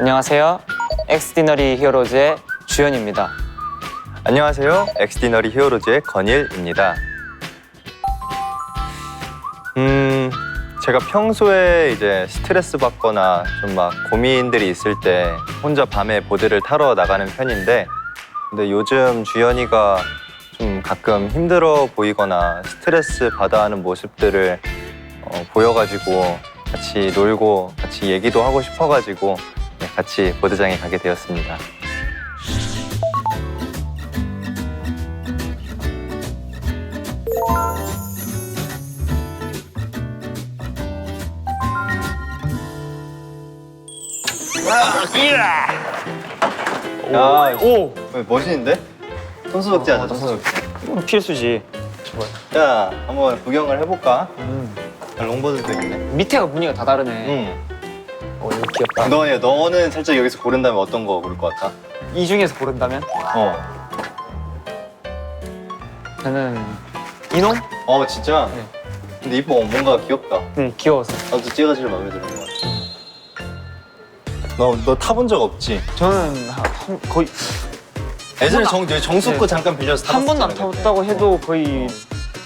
안녕하세요. 엑스디너리 히어로즈의 주현입니다. 안녕하세요. 엑스디너리 히어로즈의 건일입니다. 제가 평소에 이제 스트레스 받거나 좀 막 고민들이 있을 때 혼자 밤에 보드를 타러 나가는 편인데, 근데 요즘 주현이가 좀 가끔 힘들어 보이거나 스트레스 받아 하는 모습들을 보여가지고 같이 놀고 같이 얘기도 하고 싶어가지고 같이 보드장에 가게 되었습니다. 야, 오! 멋있는데? 손수덕지 하자, 손수덕지. 이건 필수지. 자, 한번 구경을 해볼까? 롱보드도 있네. 밑에가 무늬가 다 다르네. 응. 오, 이거 귀엽다. 너는 살짝 여기서 고른다면 어떤 거 고를 것 같아? 이 중에서 고른다면? 저는 이놈? 진짜? 네. 근데 이뻐, 뭔가 귀엽다. 네, 귀여워서. 나도 쟤가 제일 마음에 드는 것 같아. 너 타본 적 없지? 저는 거의 예전에 정숙 거 네. 잠깐 빌려서 한 번도 안 타봤었잖아, 타봤다고 해도 거의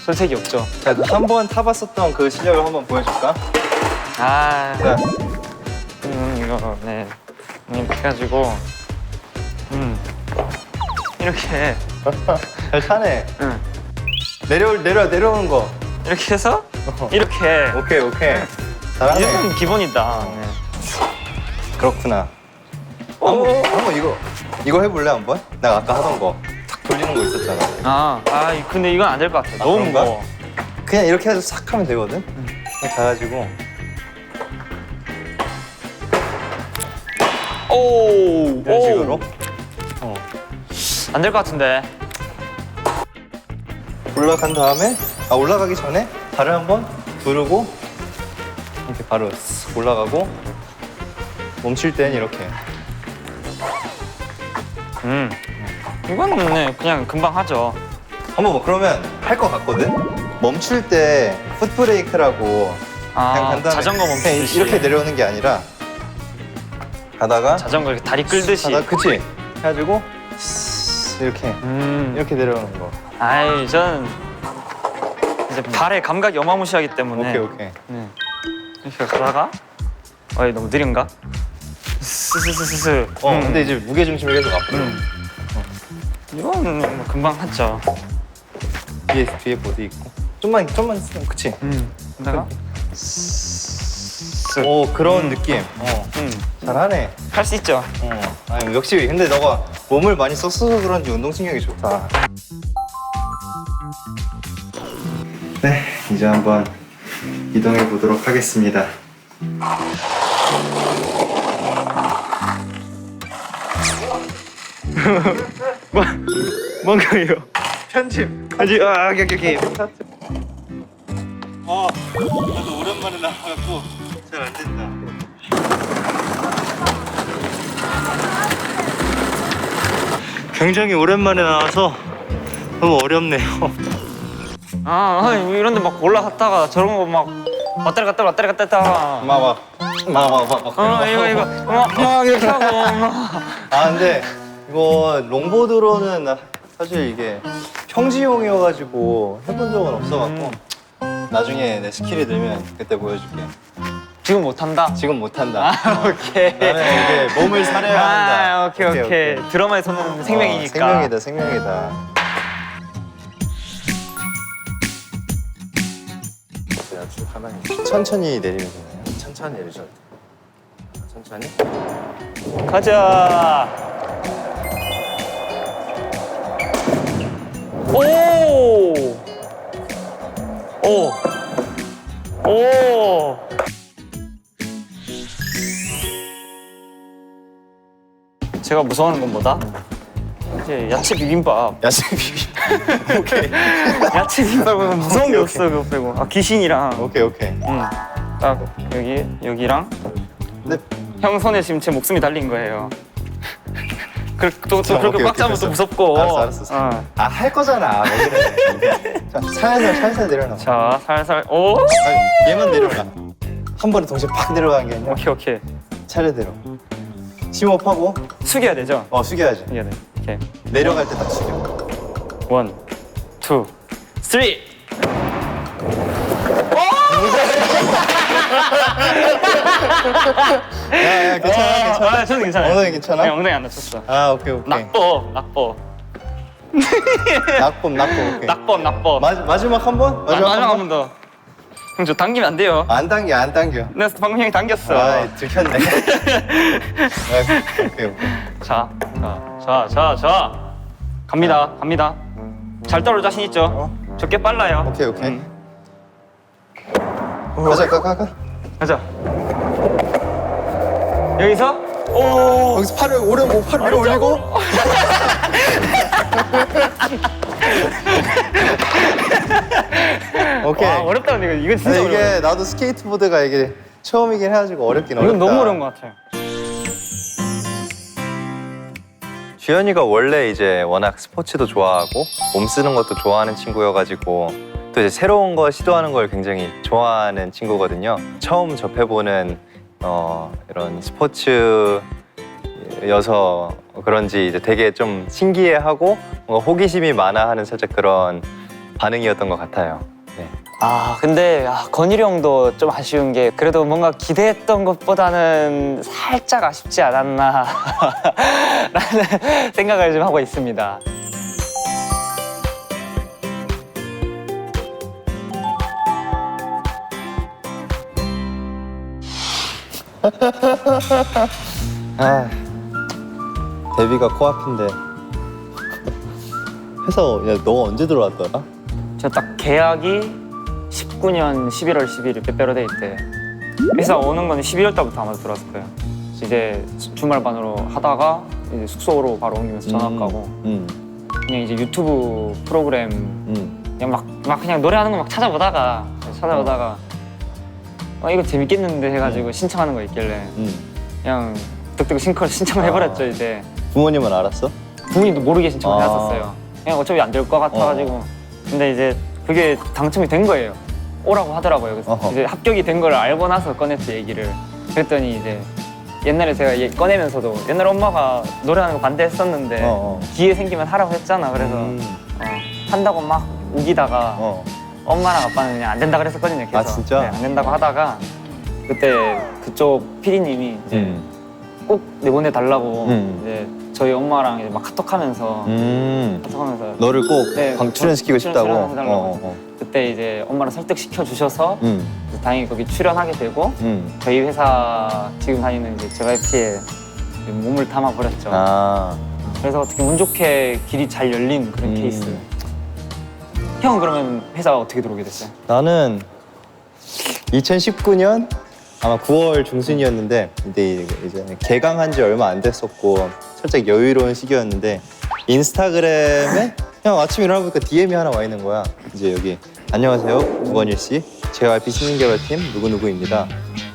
손색이 없죠. 그때. 한 번 타봤었던 그 실력을 한번 보여줄까? 아, 자, 이거 네 이렇게 해가지고 이렇게 잘 타네. 응. 내려오는 거. 이렇게 해서 이렇게 오케이. 잘하네. 이건 기본이다. 네. 그렇구나. 한번 이거 해볼래 한번? 나 아까 하던 거 탁 돌리는 거 있었잖아. 근데 이건 안 될 것 같아. 너무 그런가? 무거워. 그냥 이렇게 해서 싹 하면 되거든. 그냥 가가지고 이런 식으로 안 될 것 같은데. 올라간 다음에 올라가기 전에 발을 한번 두르고 이렇게 바로 쓱 올라가고 멈출 땐 이렇게. 이거는 네, 그냥 금방 하죠. 한번 그러면 할 것 같거든. 멈출 때 풋브레이크라고 그냥 간단하게 자전거 멈추듯이. 이렇게 내려오는 게 아니라 가다가 자전거 이렇게 다리 끌듯이. 그치? 해가지고 스 이렇게 내려오는 거. 아이, 저는 이제 발의 감각이 어마무시하기 때문에. 오케이. 네. 이렇게 가다가 너무 느린가? 스스스스스. 근데 이제 무게 중심이 계속 앞으로. 이건 뭐 금방 하죠. 뒤에 보드 있고. 좀만 있으면 그치? 그다가 그런 느낌. 잘하네. 할 수 있죠. 아니, 역시 근데 너가 몸을 많이 썼어서 그런지 운동신경이 좋다. 네, 이제 한번 이동해 보도록 하겠습니다. 뭔가요? 편집. 오케이. 나도 오랜만에 나와갖고 잘 안 된다. 굉장히 오랜만에 나와서 너무 어렵네요. 이런데 막 올라갔다가 저런 거 막 왔다리 갔다 했다가 막 이거 막 이렇게 하고 근데 이거 롱보드로는 사실 이게 평지용이어가지고 해본 적은 없어갖고 나중에 내 스킬이 늘면 그때 보여줄게. 지금 못한다? 지금 못한다. 오케이. 나는 이게 몸을 사려야 한다. 오케이. 드라마에서는 생명이니까. 생명이다. 천천히 내리면 되나요? 천천히 내리셔도 돼요. 천천히. 가자. 오. 제가 무서워하는 건 뭐다? 이제 야채 비빔밥. 오케이. 야채 비빔밥은 무서운 게 없어, 그거 빼고. 귀신이랑. 오케이. 딱 여기랑. 네. 형 손에 지금 제 목숨이 달린 거예요. 또 오케이, 그렇게 꽉 잡으면 됐어. 또 무섭고. 알았어. 할 거잖아. 왜 그래. 자, 살살 내려놔. 자, 살살. 오. 얘만 내려놔. 한 번에 동시에 팍 내려가는 게 아니라 오케이. 차례대로. 심호흡하고 숙여야 되죠? 숙여야지. 숙여야 돼. 오케이. 내려갈 때 딱 숙여. 1, 2, 3. 야, 괜찮아. 저는 괜찮아요. 엉덩이 괜찮아? 네, 엉덩이 안 다쳤어. 오케이. 낙법. 오케이. 낙법. 마지막 한 번? 마지막 한 번 더. 형, 저 당기면 안 돼요. 안 당겨. 내가 방금 형이 당겼어. 들켰네. 오케이. 자. 갑니다. 잘 따라올 자신 있죠? 저 꽤 빨라요. 오케이. 가자. 가자. 여기서 오. 여기서 팔을 위로 올리고. 오케이. 와, 어렵다 근데 이거 진짜 어려워. 이게 나도 스케이트보드가 이게 처음이긴 해가지고 어렵긴 어렵다. 이건 너무 어려운 것 같아요. 주현이가 원래 이제 워낙 스포츠도 좋아하고 몸 쓰는 것도 좋아하는 친구여가지고 또 이제 새로운 거 시도하는 걸 굉장히 좋아하는 친구거든요. 처음 접해보는 이런 스포츠여서 그런지 이제 되게 좀 신기해하고 뭔가 호기심이 많아 하는 살짝 그런 반응이었던 것 같아요. 네. 근데 건일이 형도 좀 아쉬운 게 그래도 뭔가 기대했던 것보다는 살짝 아쉽지 않았나 라는 생각을 좀 하고 있습니다. 데뷔가 코앞인데. 회사 너가 언제 들어왔더라? 저 딱 계약이 19년 11월 11일 빼빼로 데이 때 회사 오는 건 12월 달부터 아마 들어왔을 거예요. 이제 주말반으로 하다가 이제 숙소로 바로 옮기면서 전학 가고 그냥 이제 유튜브 프로그램 그냥 막 그냥 노래하는 거 막 찾아보다가 이거 재밌겠는데 해가지고 신청하는 거 있길래 그냥 득득 신청을 해버렸죠. 이제 부모님은 알았어? 부모님도 모르게 신청을 해놨었어요. 그냥 어차피 안 될 것 같아가지고 근데 이제 그게 당첨이 된 거예요. 오라고 하더라고요. 그래서 이제 합격이 된 걸 알고 나서 꺼냈지 얘기를. 그랬더니 이제 옛날에 제가 꺼내면서도 옛날에 엄마가 노래하는 거 반대했었는데 기회 생기면 하라고 했잖아. 그래서 한다고 막 우기다가 엄마랑 아빠는 그냥 안 된다 그랬었거든요. 계속. 진짜? 네, 안 된다고 하다가 그때 그쪽 PD님이 이제 꼭 내보내달라고 이제 저희 엄마랑 이제 막 카톡하면서 너를 꼭 네, 출연시키고 싶다고? 출연해달라고. 그때 이제 엄마를 설득시켜 주셔서 다행히 거기 출연하게 되고 저희 회사 지금 다니는 이제 JYP에 몸을 담아 버렸죠. 그래서 어떻게 운 좋게 길이 잘 열린 그런 케이스. 형은 그러면 회사 어떻게 들어오게 됐어요? 나는 2019년 아마 9월 중순이었는데 이제 개강한 지 얼마 안 됐었고 살짝 여유로운 시기였는데 인스타그램에 그냥 아침에 일어나보니까 DM이 하나 와 있는 거야. 이제 여기 안녕하세요 우건일 씨, JYP 신인개발팀 누구누구입니다.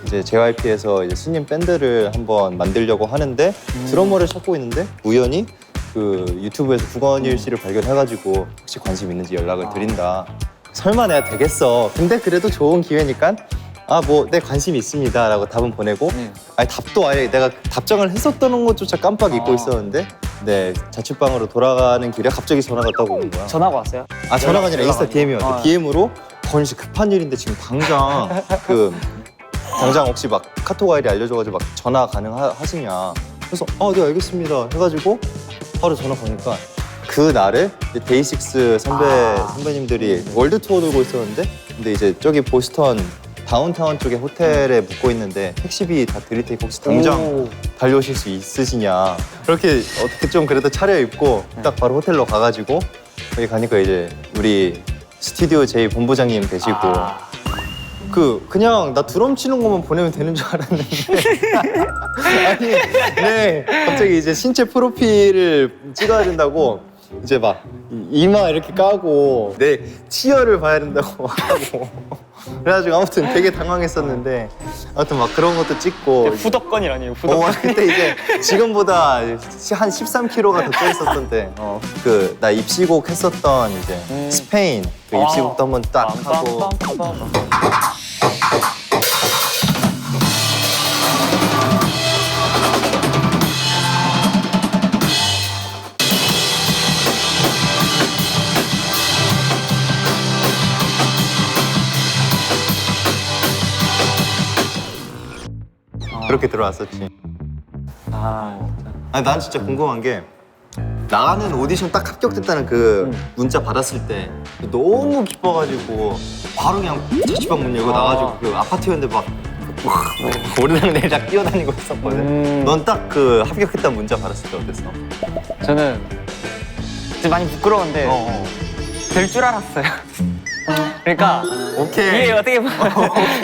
이제 JYP에서 이제 신인 밴드를 한번 만들려고 하는데 드러머를 찾고 있는데 우연히 그 유튜브에서 구건일 씨를 발견해가지고 혹시 관심 있는지 연락을 드린다. 설마 내가 되겠어. 근데 그래도 좋은 기회니까 네 관심이 있습니다 라고 답은 보내고 답도 아예 내가 답장을 했었던 것조차 깜빡 잊고 있었는데 네 자취방으로 돌아가는 길에 갑자기 전화가 딱 오는 거야. 전화가 왔어요? 전화가 아니라 인스타 DM이 왔어. DM으로 건일 씨 급한 일인데 지금 당장 당장 혹시 막 카톡 아이디 알려줘가지고 막 전화 가능하시냐. 그래서 네 알겠습니다 해가지고 바로 전화 거니까 그 날에 데이식스 선배님들이 월드 투어 돌고 있었는데 근데 이제 저기 보스턴 다운타운 쪽에 호텔에 묵고 있는데 택시비 다 드릴 테니까 혹시 당장 달려오실 수 있으시냐. 그렇게 어떻게 좀 그래도 차려입고 딱 바로 호텔로 가가지고 여기 가니까 이제 우리 스튜디오 J 본부장님 계시고 그냥 나 드럼 치는 것만 보내면 되는 줄 알았는데 아니 갑자기 이제 신체 프로필을 찍어야 된다고 이제 막 이마 이렇게 까고 내 치열을 봐야 된다고 하고 그래가지고 아무튼 되게 당황했었는데 아무튼 막 그런 것도 찍고 후덕건이라니요. 후덕건. 그때 이제 지금보다 한 13kg가 더 쪄 있었던데 나 입시곡 했었던 이제 스페인 그 입시곡도 한번 딱 하고 그렇게 들어왔었지. 아 아니 난 진짜 궁금한 게 나는 오디션 딱 합격됐다는 그 문자 받았을 때 너무 기뻐가지고 바로 그냥 자취방 문 열고 나가지고 그 아파트였는데 막 오르락내리락 뛰어다니고 있었거든. 넌 딱 그 합격했다는 문자 받았을 때 어땠어? 저는 진짜 많이 부끄러운데 될 줄 알았어요. 그러니까 오케이. 이게 어떻게 보면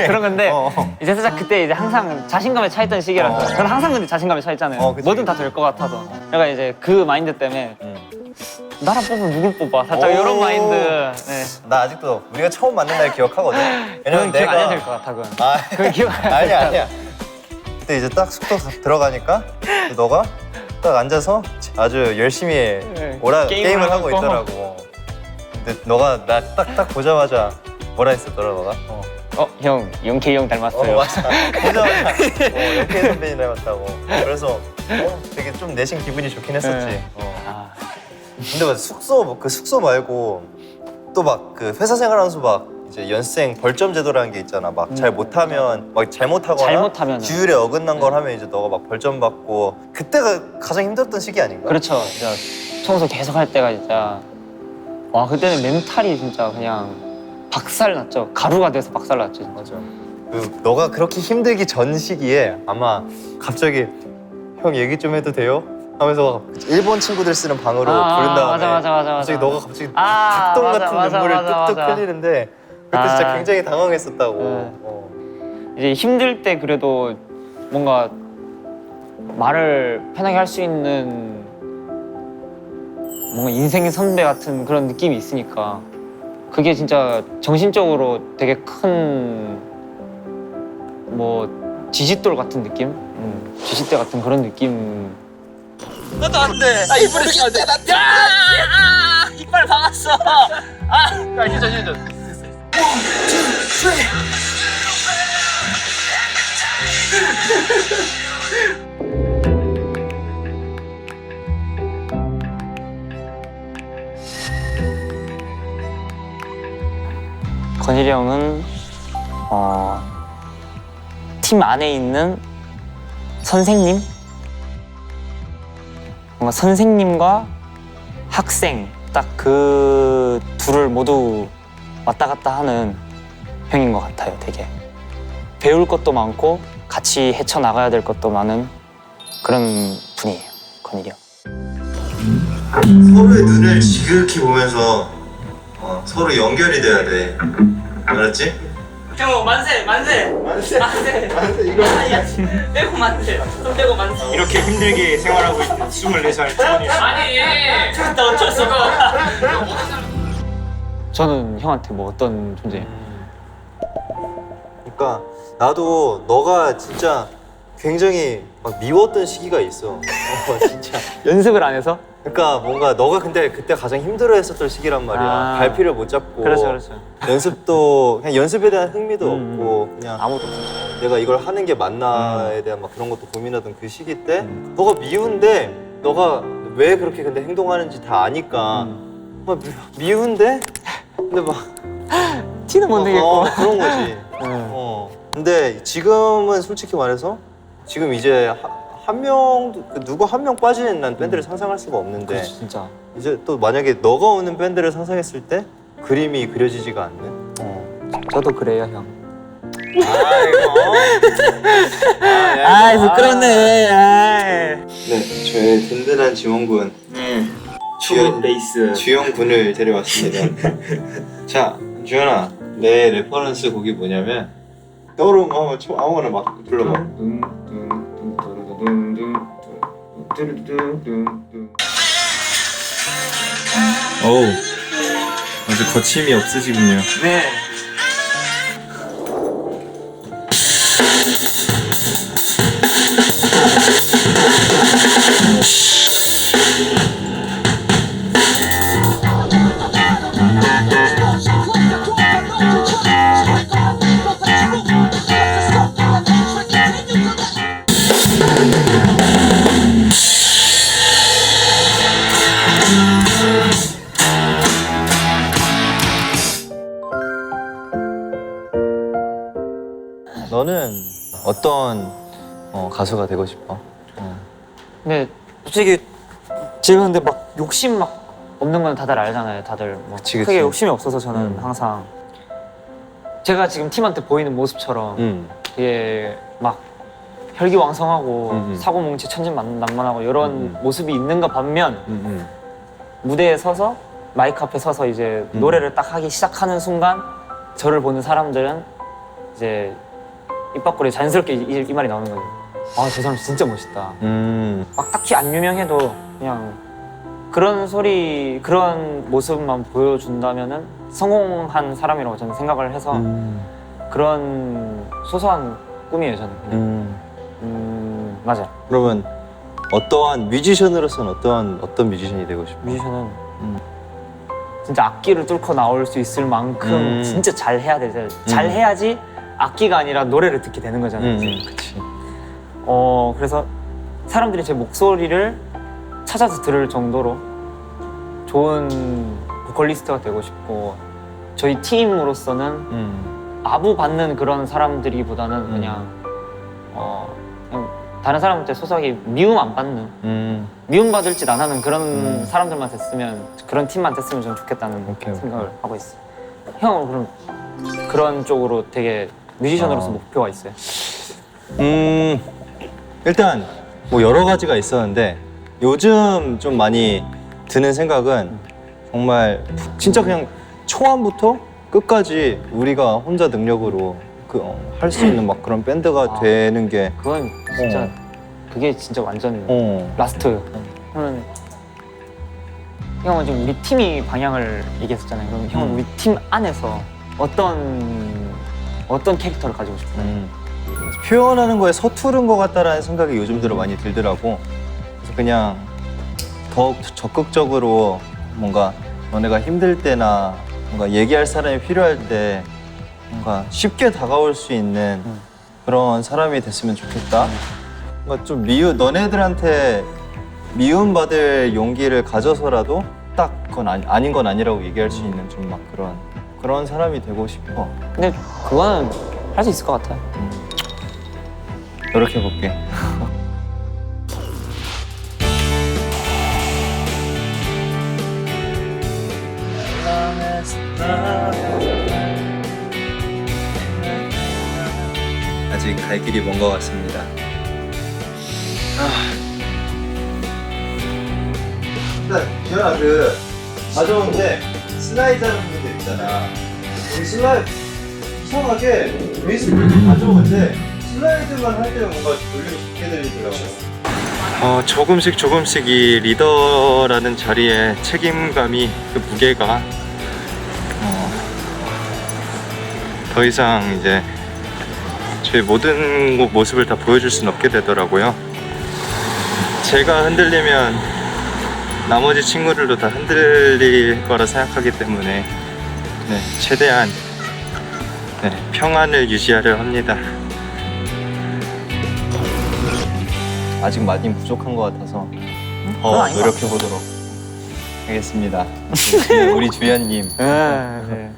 그런 건데 어. 이제 살짝 그때 이제 항상 자신감에 차 있던 시기라서 저는 항상 근데 자신감에 차 있잖아요. 그치, 뭐든 다 될 것 같아서. 그러니까 이제 그 마인드 때문에 나라 뽑으면 누굴 뽑아? 살짝 오. 이런 마인드. 네. 나 아직도 우리가 처음 만난 날 기억하거든. 그건 기억 안 해야 될 것 같아 그건. 아, 그건 기억 안 해야 될 것 같아. 아니야. 그때 이제 딱 숙소 들어가니까 너가 딱 앉아서 아주 열심히 네, 게임을 하고 있고. 있더라고. 근데 너가 나 딱 보자마자 뭐라 했었더라 너가? 형 영케이 형 닮았어요. 맞아. 보자마자 영케이 선배님 닮았다고. 그래서 되게 좀 내심 기분이 좋긴 했었지. 네. 어. 근데 막 숙소 말고 또 막 그 회사 생활하면서 막 이제 연생 벌점 제도라는 게 있잖아. 막 잘 못하면 막 잘못하거나 잘못하면은. 규율에 어긋난 걸 하면 이제 너가 막 벌점 받고 그때가 가장 힘들었던 시기 아닌가? 그렇죠. 진짜 청소 계속 할 때가 진짜 와 그때는 멘탈이 진짜 그냥 박살 났죠. 가루가 돼서 박살 났죠. 진짜. 맞아. 그 너가 그렇게 힘들기 전 시기에 아마 갑자기 형 얘기 좀 해도 돼요? 하면서 일본 친구들 쓰는 방으로 부른 다음에 맞아. 갑자기 너가 갑자기 아, 닭똥 맞아, 같은 맞아, 눈물을 맞아, 뚝뚝 맞아. 흘리는데 그때 진짜 굉장히 당황했었다고. 네. 이제 힘들 때 그래도 뭔가 말을 편하게 할 수 있는 뭔가 인생의 선배 같은 그런 느낌이 있으니까 그게 진짜 정신적으로 되게 큰 뭐 지싯돌 같은 느낌? 지싯대 같은 그런 느낌. 나도 안 돼. 아 이빨을 안 돼. 야! 이빨 박았어. 야 휴전. 건일이 형은 팀 안에 있는 선생님? 뭔가 선생님과 학생 딱 그 둘을 모두 왔다 갔다 하는 형인 것 같아요. 되게 배울 것도 많고 같이 헤쳐나가야 될 것도 많은 그런 분이에요. 건일이 형. 서로의 눈을 지그럽게 보면서 서로 연결이 돼야 돼. 알았지? 형 만세. 이거 빼고 만세. 손 빼고 만세. 이렇게 힘들게 생활하고 있는 24살 주원이 아니. 나 어쩔 수가. 저는 형한테 뭐 어떤 존재? 그러니까 나도 너가 진짜 굉장히 막 미웠던 시기가 있어. 진짜. 연습을 안 해서? 그러니까 뭔가 너가 근데 그때 가장 힘들어했었던 시기란 말이야. 아. 갈피를 못 잡고. 그렇죠. 연습도 그냥 연습에 대한 흥미도 없고 그냥 아무도 없었죠. 내가 이걸 하는 게 맞나에 대한 막 그런 것도 고민하던 그 시기 때 너가 미운데 너가 왜 그렇게 근데 행동하는지 다 아니까 막 미운데 근데 막 티는 못 내겠고. 그런 거지. 근데 지금은 솔직히 말해서 지금 이제 누구 한 명 빠지는 난 밴드를 상상할 수가 없는데 그렇지, 진짜. 이제 또 만약에 너가 오는 밴드를 상상했을 때 그림이 그려지지가 않는. 저도 그래요, 형. 부끄럽네. 아. 네, 저의 든든한 지원군 초급 베이스 주영 군을 데려왔습니다. 자, 주현아, 내 레퍼런스 곡이 뭐냐면 떠오르면 한번 아무거나 막 불러봐. 어우, 아주 거침이 없으시군요. 네. 너는 어떤 가수가 되고 싶어? 근데 솔직히 제가 근데 막 욕심 막 없는 건 다들 알잖아요. 다들 뭐 그치, 그치. 크게 욕심이 없어서 저는 항상 제가 지금 팀한테 보이는 모습처럼 되게 막 혈기왕성하고 사고뭉치 천진난만하고 이런 모습이 있는가 반면 무대에 서서 마이크 앞에 서서 이제 노래를 딱 하기 시작하는 순간 저를 보는 사람들은 이제 입 밖으로 자연스럽게 이 말이 나오는 거죠. 아, 저 사람 진짜 멋있다. 막 딱히 안 유명해도 그냥 그런 소리, 그런 모습만 보여준다면은 성공한 사람이라고 저는 생각을 해서 그런 소소한 꿈이에요, 저는. 맞아요. 그러면 어떠한 뮤지션으로서는 어떤 뮤지션이 되고 싶어? 뮤지션은 진짜 악기를 뚫고 나올 수 있을 만큼 진짜 잘 해야 되죠. 잘 해야지 악기가 아니라 노래를 듣게 되는 거잖아요. 그치. 그래서 사람들이 제 목소리를 찾아서 들을 정도로 좋은 보컬리스트가 되고 싶고 저희 팀으로서는 아부받는 그런 사람들이보다는 그냥 다른 사람한테 소소하게 미움 안 받는 미움 받을 짓 안 하는 그런 사람들만 됐으면 그런 팀만 됐으면 좀 좋겠다는 오케이. 생각을 하고 있어요. 형은 그럼 그런 쪽으로 되게 뮤지션으로서 목표가 있어요? 일단 뭐 여러 가지가 있었는데 요즘 좀 많이 드는 생각은 정말 진짜 그냥 초반부터 끝까지 우리가 혼자 능력으로 할 수 있는 막 그런 밴드가 되는 게 그건 진짜 그게 진짜 완전 라스트. 형은 지금 우리 팀이 방향을 얘기했었잖아요. 그럼 형은 우리 팀 안에서 어떤 캐릭터를 가지고 싶어요? 표현하는 거에 서투른 것 같다라는 생각이 요즘 들어 많이 들더라고. 그래서 그냥 더 적극적으로 뭔가 너네가 힘들 때나 뭔가 얘기할 사람이 필요할 때 뭔가 쉽게 다가올 수 있는 그런 사람이 됐으면 좋겠다. 뭔가 좀 너네들한테 미움받을 용기를 가져서라도 딱 그건 아닌 건 아니라고 얘기할 수 있는 좀 막 그런 사람이 되고 싶어. 근데 그거는 할 수 있을 것 같아요. 노력해볼게. 아직 갈 길이 먼 것 같습니다. 일단 기현아 가져온데 슬라이드 하는 분들 있잖아. 우리 슬라이드 이상하게 베이스를 가져오는데 슬라이드만 할 때는 뭔가 돌리고 싶게 들리더라고요. 조금씩 이 리더라는 자리에 책임감이 그 무게가 더 이상 이제 저희 모든 모습을 다 보여줄 수는 없게 되더라고요. 제가 흔들리면 나머지 친구들도 다 흔들릴 거라 생각하기 때문에 최대한 평안을 유지하려 합니다. 아직 많이 부족한 것 같아서 더 노력해 보도록 하겠습니다. 우리 주연님, 네.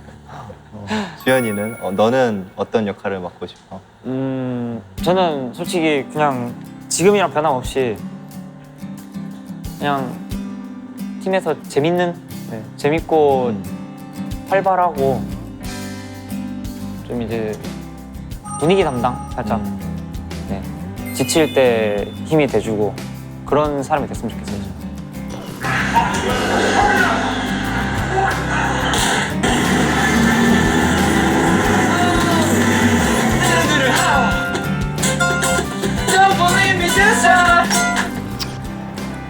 주연이는 너는 어떤 역할을 맡고 싶어? 저는 솔직히 그냥 지금이랑 변함없이 그냥 팀에서 재밌고 활발하고 좀 이제 분위기 담당 살짝 지칠 때 힘이 돼주고 그런 사람이 됐으면 좋겠어요.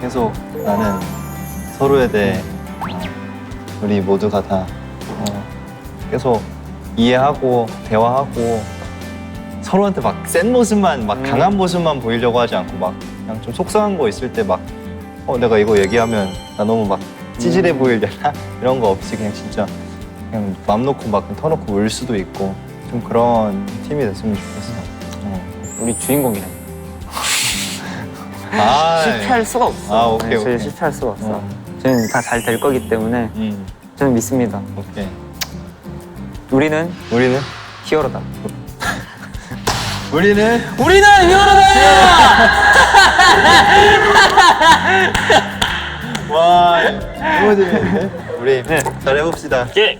계속 나는 서로에 대해 우리 모두가 다 계속 이해하고 대화하고 서로한테 막 센 모습만 막 강한 모습만 보이려고 하지 않고 막 그냥 좀 속상한 거 있을 때 막 내가 이거 얘기하면 나 너무 막 찌질해 보이려나 이런 거 없이 그냥 진짜 그냥 맘 놓고 막 터놓고 울 수도 있고 좀 그런 팀이 됐으면 좋겠어. 우리 주인공이네. 실패할 수가 없어. 오케이. 저희 실패할 수가 없어. 저희는 다 잘 될 거기 때문에 저는 믿습니다. 오케이. 우리는 우리는 히어로다. 우리는 히어로다! 와 너무 재밌는데? 우리 잘 해봅시다. 예.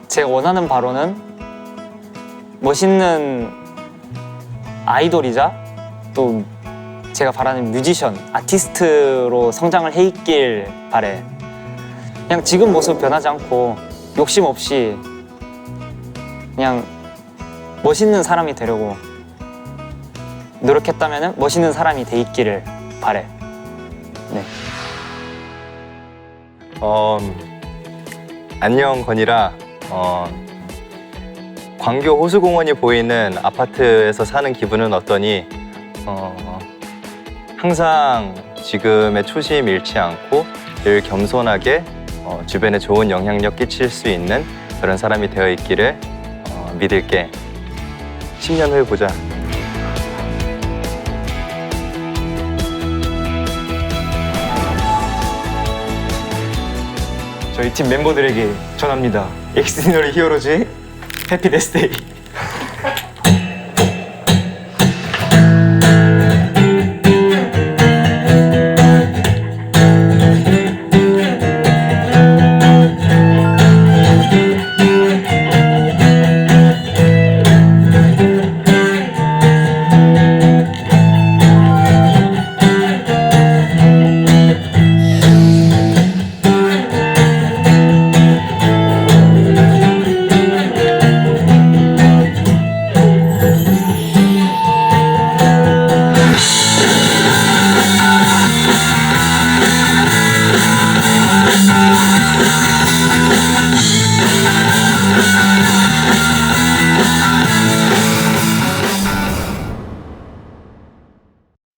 제가 원하는 바로는 멋있는 아이돌이자 또 제가 바라는 뮤지션, 아티스트로 성장을 해 있길 바래. 그냥 지금 모습 변하지 않고 욕심 없이 그냥 멋있는 사람이 되려고 노력했다면 멋있는 사람이 돼 있기를 바래. 네. 안녕 건이라. 광교 호수공원이 보이는 아파트에서 사는 기분은 어떠니? 항상 지금의 초심 잃지 않고 늘 겸손하게 주변에 좋은 영향력 끼칠 수 있는 그런 사람이 되어 있기를 믿을게. 10년 후에 보자. 저희 팀 멤버들에게 전합니다. 엑스디너리 히어로즈의 해피 데스데이.